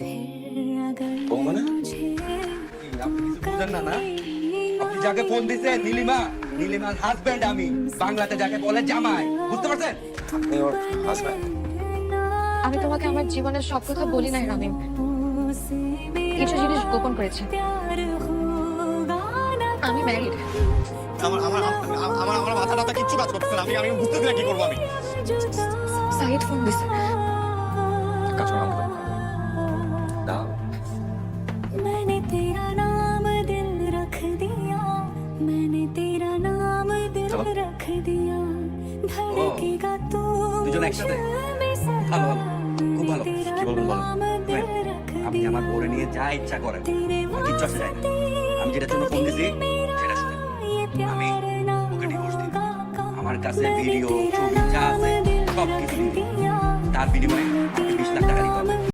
মানে আপনি কিছু বুঝেন না না? আপনি যাকে ফোন দিছেন নীলিমা, নীলিমার হাজবেন্ড আমি, বাংলাতে যাকে বলে জামাই, বুঝতে পারছেন? আপনি ওর হাজবেন্ড। আমি তোমাকে আমার জীবনের সব কথা বলি নাই রামিম, কিছু জিনিস গোপন করেছি। আমি ম্যারিড। আমার আমার আমার আমার মাথা টাথা কিচ্ছু কাজ করতেছে না। আমি বুঝতেছি না কি করবো আমি। সাইদ ফোন দিছে। কাজ করাম দাও। मैंने तेरा नाम दिल रख दिया, मैंने तेरा नाम दिल रख दिया, धड़केगा तू দুজন একসাথে ভালো ভালো, খুব ভালো। কি বলবেন বলেন? আপনি আমার বউরে নিয়ে যা ইচ্ছা করেন, আমার কিচ্ছু আসে যায় না। আমি যেটার জন্য ফোন দিছি সেটা শুনেন। আমি ওকে ডিভোর্স দিই। আমার কাছে ভিডিও, ছবি যা আছে সব কিছু দিই। তার বিনিময়ে আমাকে 20 লাখ টাকা দিতে হবে।